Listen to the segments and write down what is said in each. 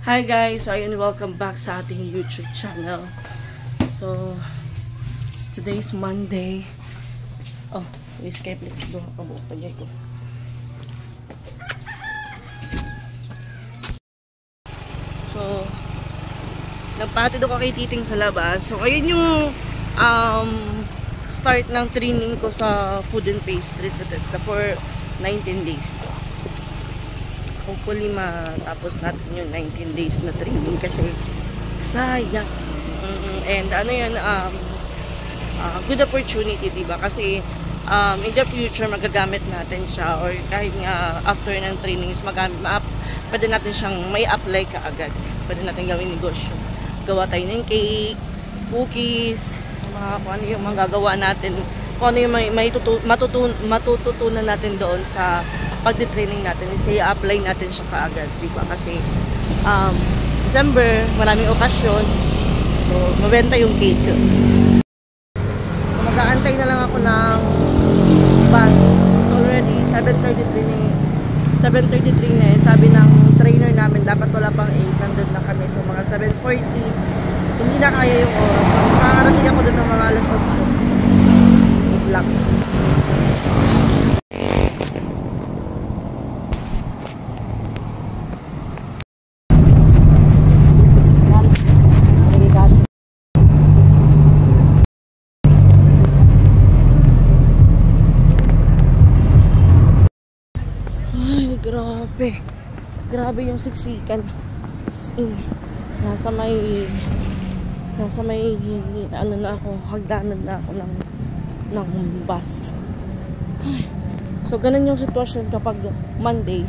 Hi guys! So ayun, welcome back sa ating YouTube channel. So, today's Monday. Oh, may Skyflex doon. Kabuok pa ko. So, nagpatid ako kay Titing sa labas. So, ayun yung start ng training ko sa food and pastry sa TESDA for 19 days. Hopefully matapos natin yung 19 days na training kasi sayang. And ano yun, good opportunity, diba? Kasi in the future magagamit natin siya, or kahit nga after ng training is pwede natin siyang may apply kaagad. Pwede natin gawin negosyo. Gawa tayo ng cakes, cookies, kung ano yung magagawa natin, kung ano yung matututunan natin doon sa pagdi-training natin, is i-apply natin siya kaagad, diba? Kasi December, maraming okasyon, so mabenta yung cake. So, mag-aantay na lang ako ng bus. So already 7:33 na yun. Sabi ng trainer namin, dapat wala pang 8, nandun na kami. So mga 7:40, hindi na kaya yung oras. So makakarating ako doon ng mga alas 8. Good luck. Grabe yung siksikan. Nasa may ano na ako, hagdanan na ako ng bus. So ganun yung sitwasyon kapag Monday.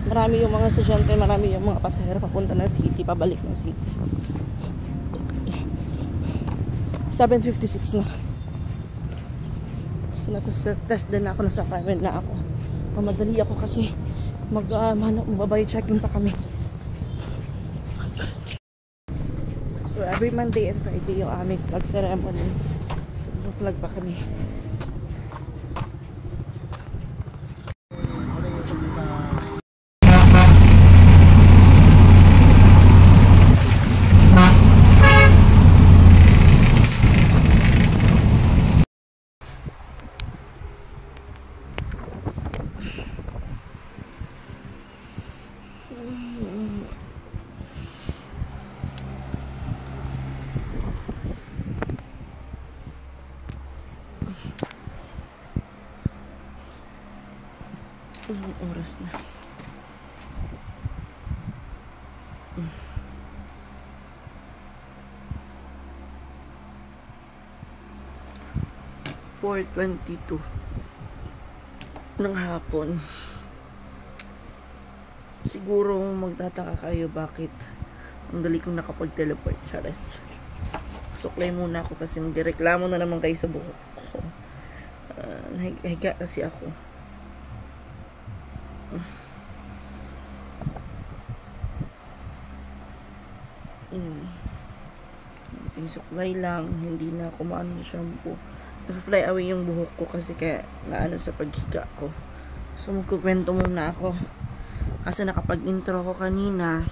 Marami yung mga estudyante, marami yung mga pasahero papunta ng city, pabalik ng city. 7:56 na. So test din ako, nasa apartment na ako. Mamadali ako kasi mababayad checking pa kami. So every Monday and Friday yung aming flag ceremony. So flag pa kami. Anong oras na? 4:22 ng hapon. Siguro magtataka kayo bakit ang dali kong nakapag-teleport, Chares. Suklay muna ako kasi magreklamo na naman kayo sa buhok ko. Nahiga kasi ako. Suklay lang, hindi na ako maano shampoo. Nag-fly away yung buhok ko kasi kaya naano sa paghiga ko. So magkukwento muna ako kasi nakapag-intro ko kanina,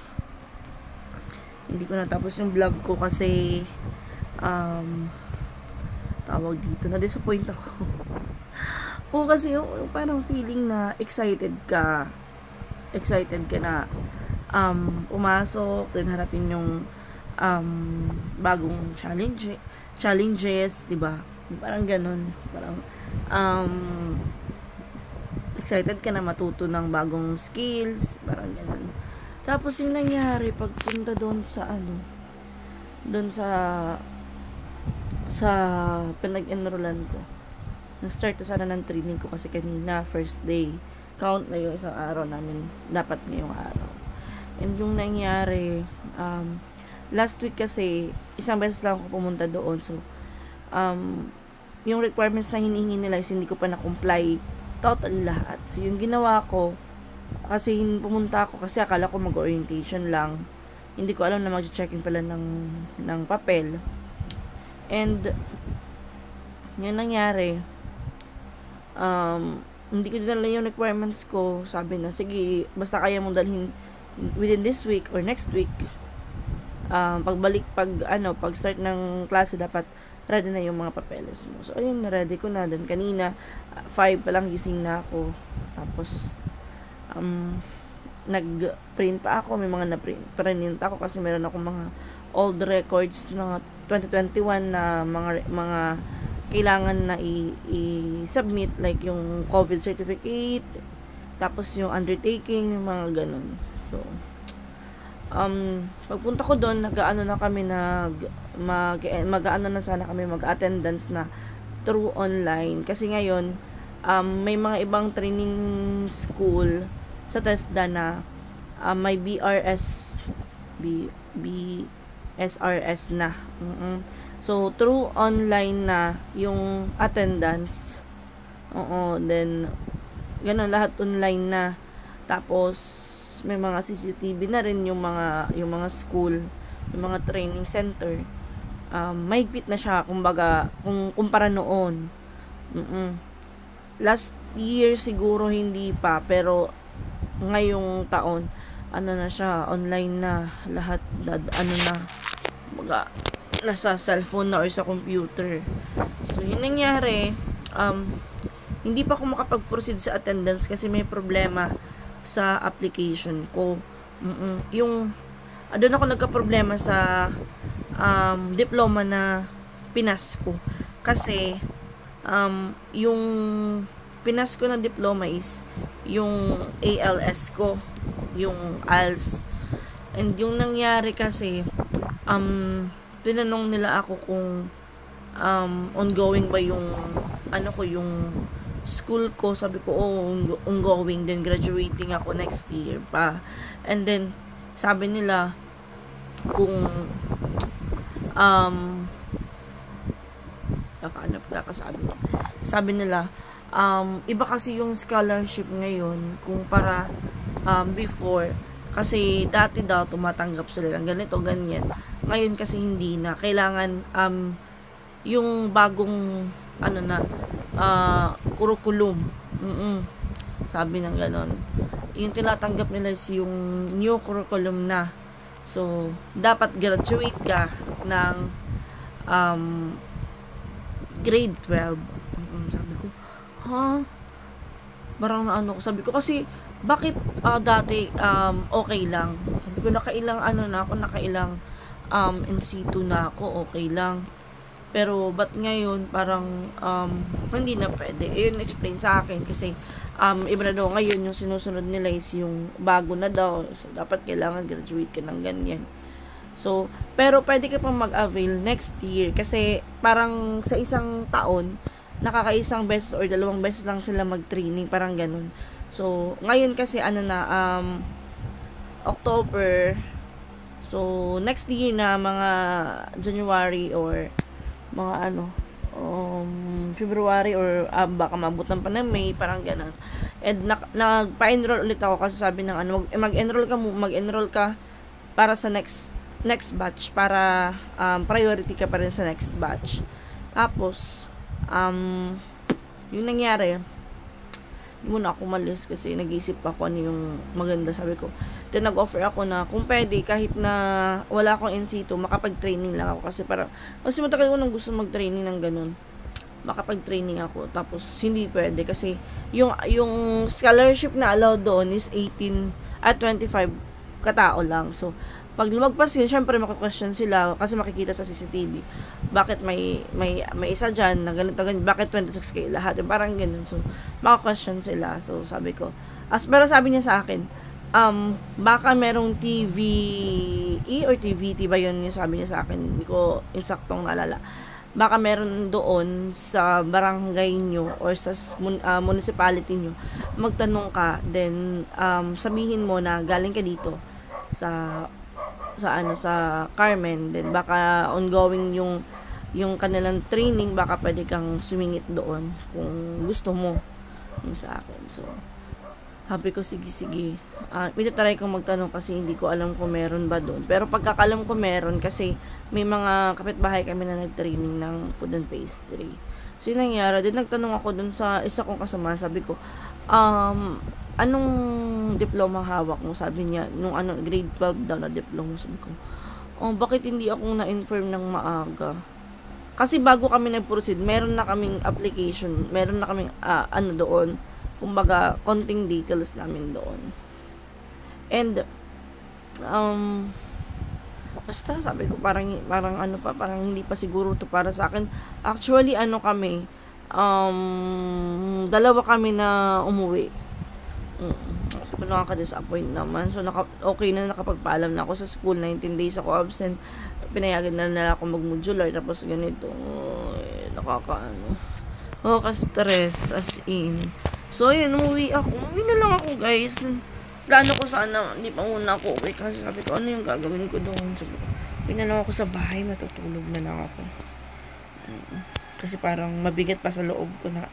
hindi ko natapos yung vlog ko kasi tawag dito, na-disappoint ako. Oo, kasi yung parang feeling na excited ka na pumasok, then harapin yung bagong challenges, diba? Parang ganun, parang excited ka na matuto ng bagong skills, parang ganun. Tapos yung nangyari pagpunta doon sa doon sa pinag-enrollan ko, na-start na sana ng training ko kasi kanina first day, count na yung isang araw namin, dapat ngayong araw. And yung nangyari, last week kasi, isang beses lang ako pumunta doon. So, yung requirements na hinihingi nila is hindi ko pa na-comply totally lahat. So, yung ginawa ko, kasi pumunta ako kasi akala ko mag-orientation lang. Hindi ko alam na mag-check-in pala ng papel. And, yun nangyari, hindi ko dinala yung requirements ko. Sabi na, sige, basta kaya mong dalhin within this week or next week, pag start ng klase, dapat ready na yung mga papeles mo. So, ayun, na-ready ko na. Then, kanina, 5 pa lang gising na ako. Tapos, nag-print pa ako. May mga na-print ako kasi meron akong mga old records ng 2021 na mga kailangan na i-submit, like yung COVID certificate, tapos yung undertaking, yung mga ganun. So, pagpunta ko doon, mag-ano na sana kami mag-attendance na through online. Kasi ngayon, may mga ibang training school sa TESDA na may BSRS na. So, through online na yung attendance. Then, ganun, lahat online na. Tapos, may mga CCTV na rin yung mga school, yung mga training center. Mahigpit na siya, kumbaga, kung kumpara noon. Last year siguro hindi pa, pero ngayong taon, na siya, online na, lahat, nasa cellphone na or sa computer. So, yun nangyari, hindi pa ako makapag-proceed sa attendance kasi may problema sa application ko. Doon ako nagka-problema sa diploma na pinas ko. Kasi, yung pinas ko na diploma is yung ALS ko, yung ALS. And yung nangyari kasi, tinanong nila ako kung ongoing ba yung yung school ko. Sabi ko, ongoing, then graduating ako next year pa. And then sabi nila kung sabi nila iba kasi yung scholarship ngayon kung para before, kasi dati daw tumatanggap sila ng ganito, ganyan. Ngayon kasi hindi na. Kailangan yung bagong curriculum. Sabi ng ganon. Yung tinatanggap nila is yung new curriculum na. So, dapat graduate ka ng grade 12. Sabi ko, Parang sabi ko kasi, bakit dati okay lang? Sabi ko, nakailang NC2 na ako, okay lang. Pero, ba't ngayon, parang, hindi na pwede. Yun, explain sa akin, kasi, iba na daw ngayon, yung sinusunod nila is yung bago na daw. So, dapat kailangan graduate ka ng ganyan. So, pero pwede ka pang mag-avail next year, kasi, parang sa isang taon, nakakaisang beses or 2 beses lang sila mag-training, parang ganun. So, ngayon kasi, October, so, next year na, mga January or mga February or baka mabutan pa ng May, parang ganun. And nagpa-enroll ulit ako kasi sabi ng mag-enroll ka para sa next batch, para priority ka pa rin sa next batch. Tapos yung nangyari, muna ako umalis kasi nag-iisip ako ano yung maganda. Sabi ko, then nag-offer ako na kung pwede, kahit na wala akong NC2, makapag-training lang ako kasi matagal ko nang gusto mag-training ng ganun, makapag-training ako. Tapos hindi pwede kasi yung scholarship na allowed doon is 18 at 25 katao lang. So pag lumagpas yun, syempre maka-question sila kasi makikita sa CCTV, bakit may isa dyan na ganito, bakit 26 kayo lahat, parang ganun. So maka-question sila. So sabi ko, pero sabi niya sa akin, baka merong TVE or TVT ba yun yung sabi niya sa akin, hindi ko insaktong naalala, baka meron doon sa barangay nyo or sa municipality nyo, magtanong ka, then sabihin mo na galing ka dito sa Carmen, then baka ongoing yung kanilang training, baka pwede kang sumingit doon kung gusto mo, yung sa akin. So sabi ko, sige, itatry kong magtanong kasi hindi ko alam kung meron ba doon. Pero pagkakalam ko meron, kasi may mga kapitbahay kami na nag-training ng food and pastry. So yun nangyari, din nagtanong ako doon sa isa kong kasama. Sabi ko, anong diploma hawak mo? Sabi niya, nung ano, grade 12 daw na diploma. Sabi ko, oh, bakit hindi ako na-inform ng maaga? Kasi bago kami nag-proceed, meron na kaming application, meron na kaming, ano doon, kumbaga, konting details namin doon. And, basta, sabi ko, parang ano pa, parang hindi pa siguro to para sa akin. Actually, ano kami, dalawa kami na umuwi. Nakaka-disappoint naman. So, okay na, nakapagpaalam na ako sa school. 19 days ako absent. Pinayagan na nila ako mag-modular. Tapos, ganito. Nakaka-ano. Stress as in. So, yun, umuwi ako. Umuwi na lang ako, guys. Plano ko sana, hindi pa muna ako okay. Kasi sabi ko, ano yung gagawin ko doon? Sabi ko, pinalaw ako sa bahay. Matutulog na lang ako. Kasi parang mabigat pa sa loob ko na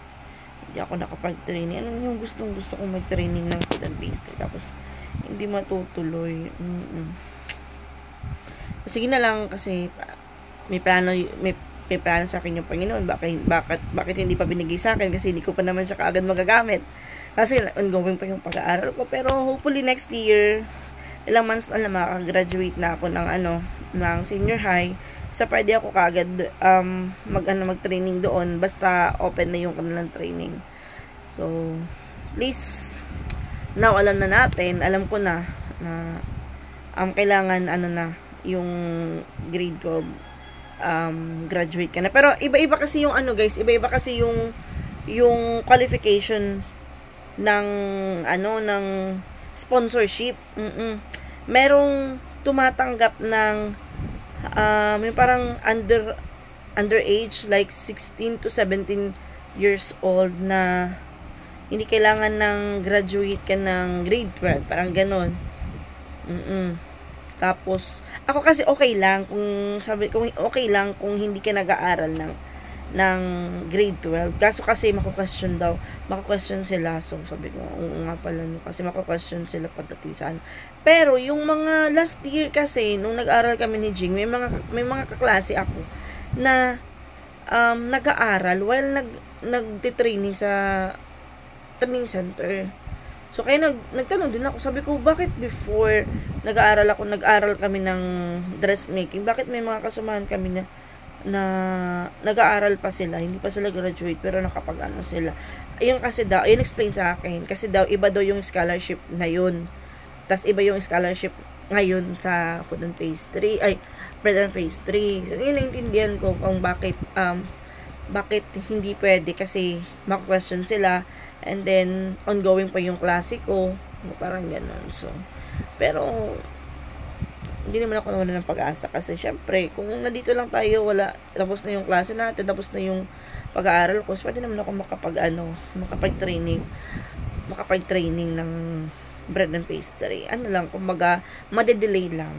hindi ako nakapag-training. Ano yung gusto kong mag-training ng food and pastry. Tapos, hindi matutuloy. Sige na lang kasi may plano sa akin yung Panginoon. Bakit hindi pa binigay sa akin? Kasi hindi ko pa naman siya kaagad magagamit. Kasi ongoing pa yung pag-aaral ko. Pero hopefully next year, ilang months na makagraduate na ako ng senior high. So, pwede ako kaagad mag-training doon. Basta open na yung kanilang training. So, please, now alam na natin, alam ko na kailangan yung grade 12 graduate ka na. Pero iba-iba kasi yung guys, iba-iba kasi yung qualification ng sponsorship. Merong tumatanggap ng yung parang underage, like 16 to 17 years old na hindi kailangan ng graduate ka ng grade 12, parang ganon. Tapos ako kasi okay lang kung hindi ka nag-aaral ng grade 12. Kaso kasi mako-question sila. So sabi ko, oo nga pala, kasi mako-question sila pagdating sa ano. Pero yung mga last year kasi nung nag-aaral kami ni Jing, may mga kaklase ako na nag-aaral while nagte-training sa training center. So kaya nagtanong din ako, sabi ko, bakit before nag-aaral kami ng dressmaking, bakit may mga kasamahan kami na nag-aaral pa sila, hindi pa sila graduate pero nakapag-ano sila. Ayun kasi daw, ayun explain sa akin, kasi daw iba daw yung scholarship na yun. Tas iba yung scholarship ngayon sa food and pastry, bread and pastry. So, yun naintindihan ko kung bakit hindi pwede, kasi ma-question sila, and then ongoing pa yung klase ko, parang gano'n. So, pero hindi naman ako naman ng pag-asa, kasi syempre, kung nandito lang tayo, tapos na yung klase natin, tapos na yung pag-aaral ko, so pwede naman ako makapag-training ng bread and pastry. Ano lang, kumbaga, madedelay lang.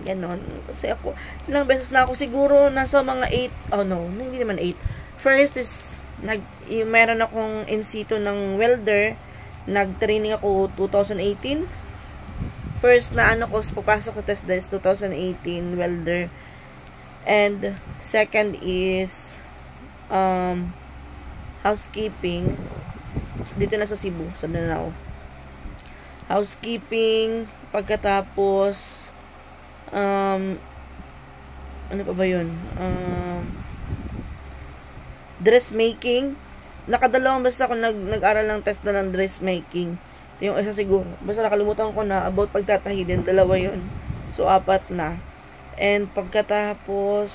Ganon. Kasi ako, ilang beses na ako siguro, nasa mga 8, hindi naman 8. First is, meron akong in situ ng welder, nag-training ako 2018. First na papasok ko test is 2018, welder. And, second is, housekeeping. Dito na sa Cebu, sa Danao. Housekeeping, pagkatapos, ano pa ba yun? Dressmaking. Nakadalawang beses ako nag-aral ng test na ng dressmaking. Ito yung isa siguro. Basta nakalimutan ko na about pagtatahi din. Dalawa yun. So, 4 na. And pagkatapos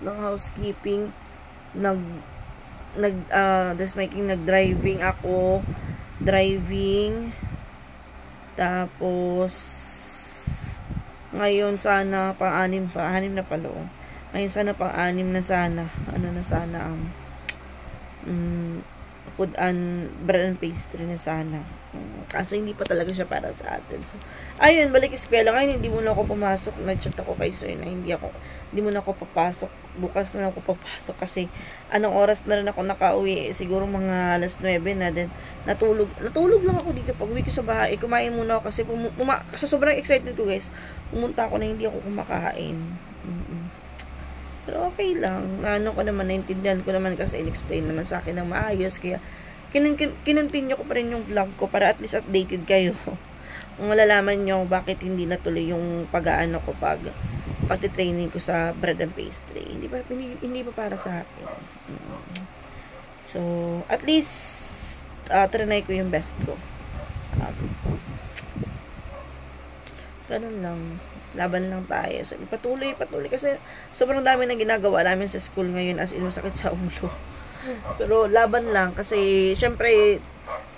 ng housekeeping, dressmaking, nag-driving ako. Driving. Tapos, ngayon sana, pang-anim na pala. Ngayon sana, pang-anim na sana. Food and bread and pastry na sana. Kaso, hindi pa talaga siya para sa atin. So, ayun, balik eskwela. Ngayon, hindi muna ako pumasok. Nag-chat ako kay sir na hindi muna ako papasok. Bukas na ako papasok kasi anong oras na rin ako nakauwi. Siguro mga alas 9 na din. Natulog lang ako dito. Pag uwi ko sa bahay, kumain muna ako kasi sa sobrang excited ko, guys. Pumunta ako na hindi ako kumakain. Pero okay lang. Naintindihan ko naman kasi in-explain naman sa akin ng maayos. Kaya kinontinue ko pa rin yung vlog ko para at least updated kayo. Kung malalaman nyo bakit hindi natuloy yung pag-aano ko pagti-training ko sa bread and pastry. Hindi pa para sa akin. So, at least trinay ko yung best ko. Ganun lang. Laban lang tayo. So, patuloy. Kasi sobrang dami na ginagawa namin sa school ngayon as in masakit sa ulo. Pero laban lang. Kasi, syempre,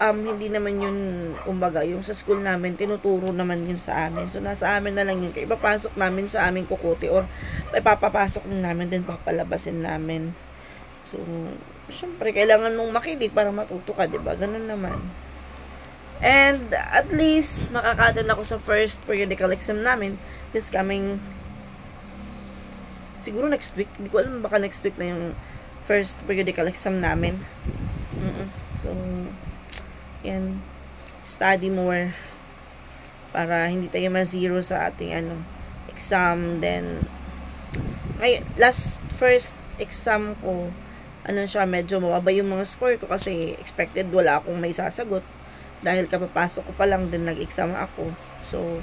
hindi naman yun, umbaga, yung sa school namin, tinuturo naman yun sa amin. So, nasa amin na lang yun. Kaya ipapasok namin sa aming kukuti or ipapapasok din namin din papalabasin namin. So, syempre, kailangan mong makinig para matuto ka, diba? Ganun naman. And, at least, makaka-attend ako sa first periodical exam namin this coming, siguro next week. Hindi ko alam, baka next week na yung first periodical exam namin. So, yan. Study more para hindi tayo ma-zero sa ating exam. Then, first exam ko, medyo mababa yung mga score ko kasi expected wala akong may sasagot. Dahil kapapasok ko pa lang din nag-exam ako. So,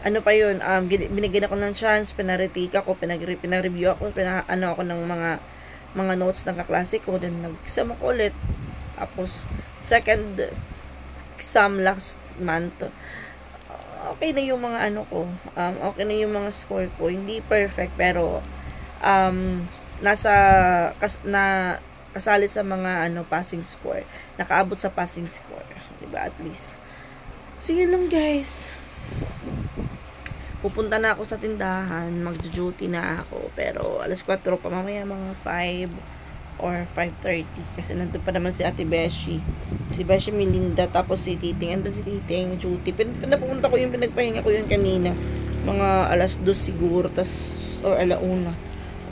pa yun, binigyan ako ng chance, pina-retake ako, pina-review ako, ako ng mga notes ng kaklase ko, then nag-exam ako ulit. Tapos, second exam last month, okay na yung mga okay na yung mga score ko. Hindi perfect, pero, kasali sa mga passing score. Nakaabot sa passing score. Diba? At least. So, yun lang guys. Pupunta na ako sa tindahan. Mag-duty na ako. Pero, alas 4 pa. Mamaya mga 5 or 5:30. Kasi nandun pa naman si Ate Beshi. Si Beshi Melinda. Tapos si Titing. Andun si Titing. Duty. Pinapunta ko yung pinagpahinga ko yun kanina. Mga alas 2 siguro. Tas, or alauna.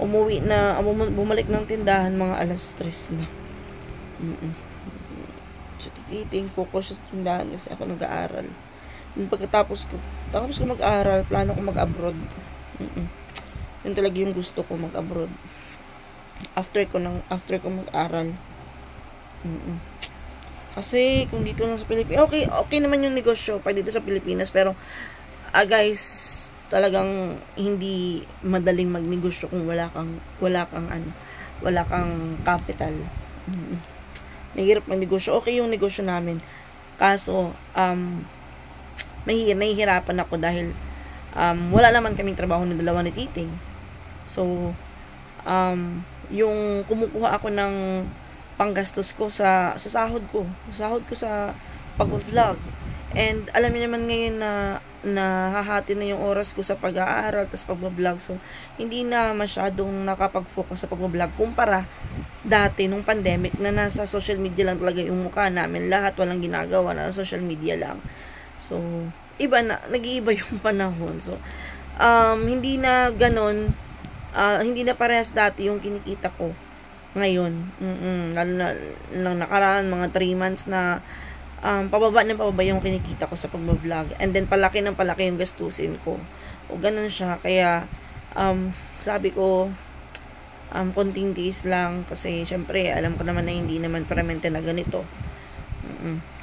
Umuwi na. Bumalik ng tindahan. Mga alas 3 na. So, Titing, focus sa tindahan kasi ako nag-aaral. Pagkatapos ko mag-aaral, plano ko mag-abroad. Yun talaga yung gusto ko, mag-abroad. After ko mag-aaral. Kasi, kung dito lang sa Pilipinas, okay naman yung negosyo pa dito sa Pilipinas, pero, guys, talagang hindi madaling magnegosyo kung wala kang capital. Mahirap magnegosyo. Okay yung negosyo namin. Kaso, nahihirapan ako dahil wala naman kaming trabaho ng dalawa ni Titing. So, yung kumukuha ako ng panggastos ko sa sahod ko. Sahod ko sa pag-vlog. And, alam niyo naman ngayon na nahahati na yung oras ko sa pag-aaral tapos pag-vlog. So, hindi na masyadong nakapag-focus sa pag-vlog kumpara dati nung pandemic na nasa social media lang talaga yung mukha namin. Lahat walang ginagawa, na social media lang. So, nag-iiba yung panahon. So, hindi na ganon, hindi na parehas dati yung kinikita ko ngayon. Lalo na nakaraan, mga 3 months na pababa yung kinikita ko sa pag-vlog. And then, palaki yung gastusin ko. O, ganun siya. Kaya, sabi ko, konting days lang. Kasi, syempre, alam ko naman na hindi naman permanente na ganito.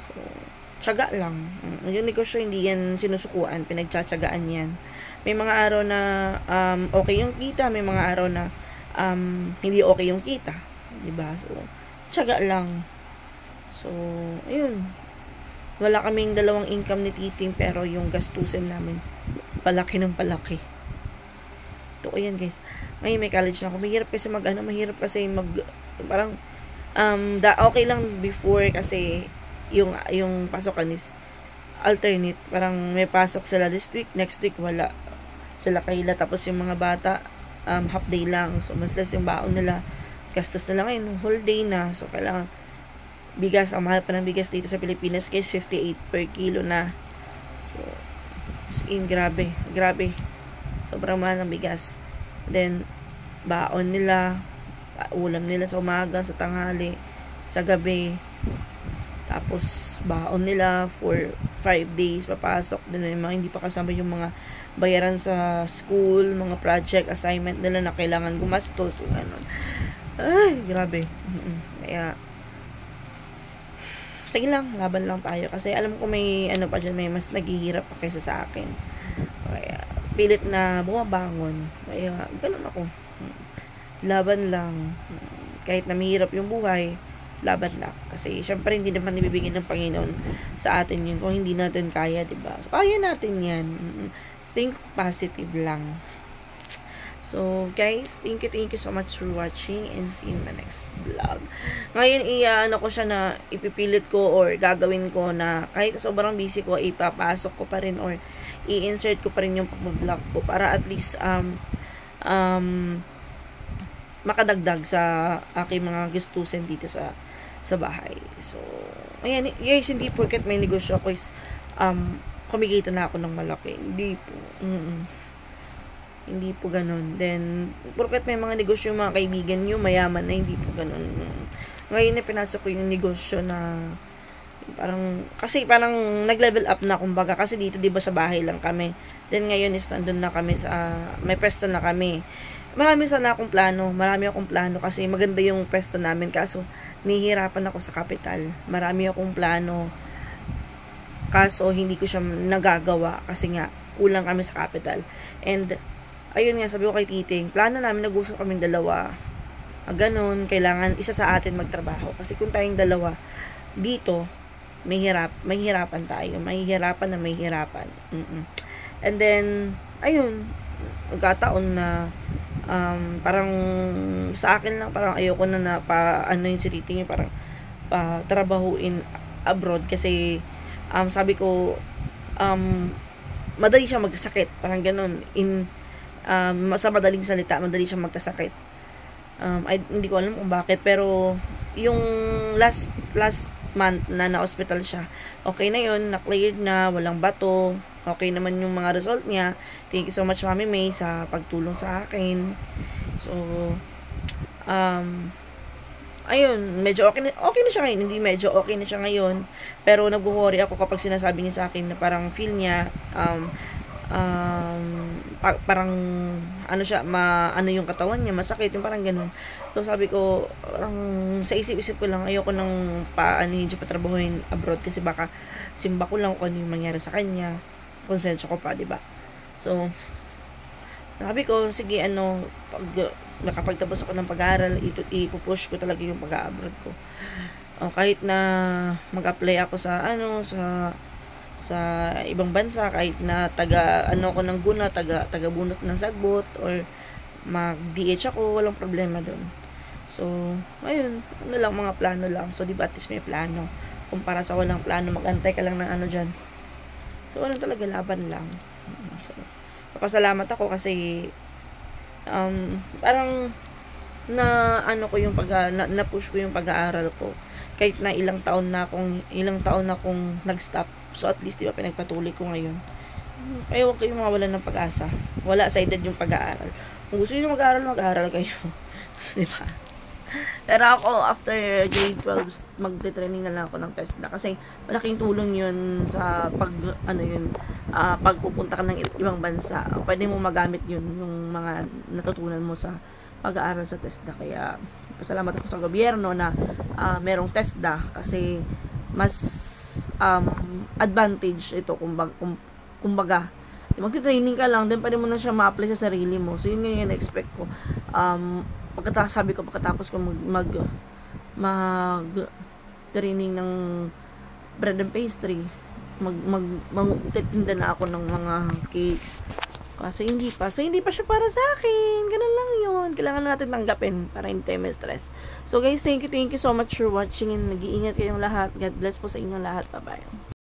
So, tiyaga lang. Yung negosyo, hindi yan sinusukuan. Pinagtsatsagaan yan. May mga araw na okay yung kita. May mga araw na hindi okay yung kita. Diba? So, tiyaga lang. So, ayun. Wala kaming dalawang income ni Titing, pero yung gastusin namin, palaki ng palaki. Ito, ayan guys. Ngayon may college na ako. Mahirap kasi parang, okay lang before kasi yung pasokan is alternate. Parang may pasok sila this week, next week wala. Sila kaila. Tapos yung mga bata, half day lang. So, mas less yung baon nila. Gastos nila ngayon, whole day na. So, kailangan bigas, ang mahal pa ng bigas dito sa Pilipinas guys, 58 per kilo na. So, grabe. Sobrang mahal ng bigas. Then, baon nila, ulam nila sa umaga, sa tanghali, sa gabi. Tapos, baon nila for 5 days, papasok. Then, yung mga hindi pa kasama yung mga bayaran sa school, mga project, assignment nila na kailangan gumastos. So, ganun. Ay, grabe. Kaya, sige lang, laban lang tayo. Kasi alam ko may, ano pa dyan, may mas naghihirap pa kaysa sa akin. Kaya, pilit na bumabangon. Kaya, ganun ako. Laban lang. Kahit na mahirap yung buhay, laban lang. Kasi, syempre, hindi naman ibibigay ng Panginoon sa atin yun kung hindi natin kaya, diba? So, kaya natin yan. Think positive lang. So, guys, thank you so much for watching and see you in the next vlog. Ngayon, ano ko siya na ipipilit ko or gagawin ko na kahit sobrang busy ko, ipapasok ko pa rin or i-insert ko pa rin yung pag-vlog ko para at least, makadagdag sa aking mga gustusin dito sa bahay. So, ayan, guys, hindi porket may negosyo ako is, kumikita na ako ng malaki. Hindi po. Hindi po ganun. Then, porket may mga negosyo yung mga kaibigan nyo, mayaman na, hindi po ganun. Ngayon na pinasok ko yung negosyo na parang, kasi parang nag-level up na kumbaga. Kasi dito, diba, sa bahay lang kami. Then, ngayon is nandun na kami sa, may pwesto na kami. Marami akong plano kasi maganda yung pwesto namin. Kaso, nihihirapan ako sa kapital. Marami akong plano. Kaso, hindi ko siya nagagawa kasi nga, kulang kami sa capital. And, ayun nga, sabi ko kay Titing, plano namin, nag-usap kami dalawa. Ganon, kailangan isa sa atin magtrabaho. Kasi kung tayong dalawa, dito, mahihirapan tayo. Mahihirapan. And then, ayun, nagkataon na, parang, sa akin lang, parang ayoko na ano yung si Titing, parang, trabahuin abroad. Kasi, sabi ko, madali siya magkasakit. Parang ganon, sa madaling salita, madali siyang magkasakit. Hindi ko alam kung bakit, pero yung last month na na-hospital siya, okay na yun, na-cleared na, walang bato, okay naman yung mga result niya. Thank you so much, Mami May, sa pagtulong sa akin. So, ayun, medyo okay na siya ngayon, hindi medyo okay na siya ngayon, pero nag-worry ako kapag sinasabi niya sa akin na parang feel niya, parang ano siya, ano yung katawan niya, masakit yung parang ganun. So sabi ko, parang sa isip-isip ko lang, ayoko nang hindi siya patrabahuin abroad kasi baka simba ko lang kung ano yung mangyari sa kanya, konsensya ko pa, diba? So sabi ko, sige, pag nakapagtapos ako ng pag-aaral, ipupush ko talaga yung pag-abroad ko. Kahit na mag-apply ako sa ibang bansa, kahit na taga bunot ng sagbot or mag-DH ako, walang problema doon. So, ayun, mga plano lang. So, diba, at least may plano. Kumpara sa walang plano, mag-antay ka lang ng dyan. So, talaga, laban lang. So, papasalamat ako kasi parang na-push ko yung pag-aaral ko. Kahit na ilang taon na akong nag-stop. So, at least, diba, pinagpatuloy ko ngayon. Kaya huwag kayong mawalan ng pag-asa. Wala sa edad yung pag-aaral. Kung gusto nyo mag-aaral kayo. Diba? Pero ako, after grade 12, magte-training na lang ako ng TESDA. Kasi, malaking tulong yun sa pagpupunta ka ng ibang bansa. Pwede mo magamit yun, yung mga natutunan mo sa pag-aaral sa TESDA. Kaya, pasalamat ako sa gobyerno na merong TESDA. Kasi, mas advantage ito kumbaga magti-training ka lang, then pwede mo na siya ma-apply sa sarili mo. So yun nga yung expect ko. Pagkatapos ko mag-training ng bread and pastry, magtitinda na ako ng mga cakes. Kasi hindi pa siya para sa akin. Ganun lang yun. Kailangan natin tanggapin para hindi tayo may stress. So guys, thank you so much for watching and nag-iingat kayong lahat. God bless po sa inyong lahat. Bye-bye.